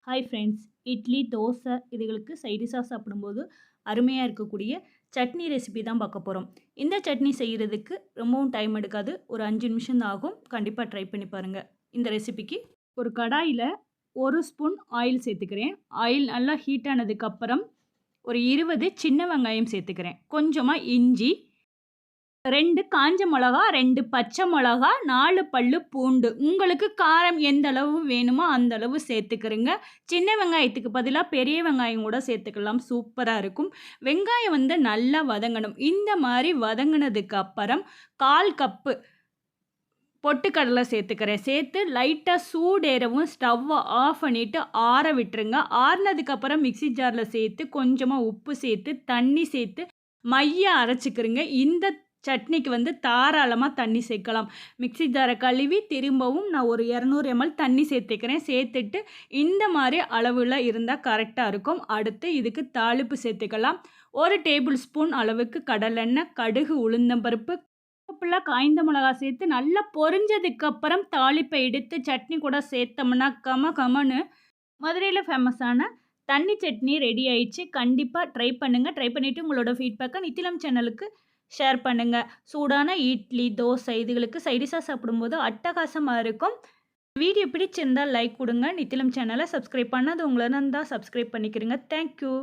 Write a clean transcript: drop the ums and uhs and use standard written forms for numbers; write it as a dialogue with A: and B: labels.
A: Hi friends. Idli, dosa இதுகளுக்கு side டிஷ்ஷா சாப்பிடும்போது அருமையா இருக்கக்கூடிய சட்னி ரெசிபி தான் பார்க்க போறோம். இந்த சட்னி செய்றதுக்கு ரொம்பவும் டைம் எடுக்காது. ஒரு 5 நிமிஷம் தான் ஆகும். கண்டிப்பா ட்ரை பண்ணி பாருங்க. இந்த ரெசிபிக்கு ஒரு கடாயில 1 ஸ்பூன் ஆயில் சேர்த்துக்கிறேன். ஆயில் நல்லா ஹீட் ஆனதுக்கப்புறம் ஒரு 20 சின்ன வெங்காயம் சேர்த்துக்கிறேன். கொஞ்சமா இஞ்சி, 2 காஞ்ச மொளகா, 2 பச்சை மொளகா, 4 பல்லு பூண்டு. உங்களுக்கு காரம் எந்த அளவு வேணுமோ அந்த அளவு சேர்த்துக்கிறங்க. சின்ன வெங்காயத்துக்கு பதிலா பெரிய வெங்காயம் கூட சேர்த்துக்கலாம். சூப்பரா இருக்கும். வெங்காயம் வந்து நல்லா வதங்கணும். இந்த மாரி வதங்குனதுக்கு அப்புறம் 1/4 கப்பு பொட்டுக்கடலை சேர்த்துக்கிறேன். சேர்த்து லைட்டா சூடேறவும் ஸ்டவ்வ ஆஃப் பண்ணிட்டு ஆற விட்டுருங்க. ஆறுனதுக்கப்புறம் மிக்ஸி ஜார்ல சேர்த்து கொஞ்சமா உப்பு சேர்த்து, தண்ணி சேர்த்து மைய அரைச்சுக்கிறங்க. இந்த சட்னிக்கு வந்து தாராளமா தண்ணி சேர்க்கலாம். மிக்ஸி ஜார கழுவி திரும்பவும் நான் ஒரு 200 ml தண்ணி சேர்த்துக்கிறேன். சேர்த்துட்டு இந்த மாரி அளவுல இருந்தா கரெக்ட்டா இருக்கும். அடுத்து இதுக்கு தாளிப்பு சேர்த்துக்கலாம். 1 டேபிள் ஸ்பூன் அளவுக்கு கடலெண்ணெய், கடுகு, உளுந்தம்பருப்பு, கருவேப்பில, காய்ந்த மிளகா சேர்த்து நல்லா பொரிஞ்சதுக்கப்புறம் தாளிப்பை எடுத்து சட்னி கூட சேர்த்தோம்னா கம கமன்னு மதுரையில ஃபேமஸான தண்ணி சட்னி ரெடி ஆயிடுச்சு. கண்டிப்பா ட்ரை பண்ணுங்க. ட்ரை பண்ணிட்டு உங்களோட ஃபீட்பேக்க நித்திலம் சேனலுக்கு ஷேர் பண்ணுங்க. சூடான இட்லி, தோசை இதுகளுக்கு சைட் டிஷ்ஷா சாப்பிடும்போது அட்டகாசமா இருக்கும். வீடியோ பிடிச்சிருந்தா லைக் குடுங்க. நித்திலம் சேனல சப்ஸ்கிரைப் பண்ணாதவங்களா இருந்தா சப்ஸ்கிரைப் பண்ணிக்கிறங்க. Thank you.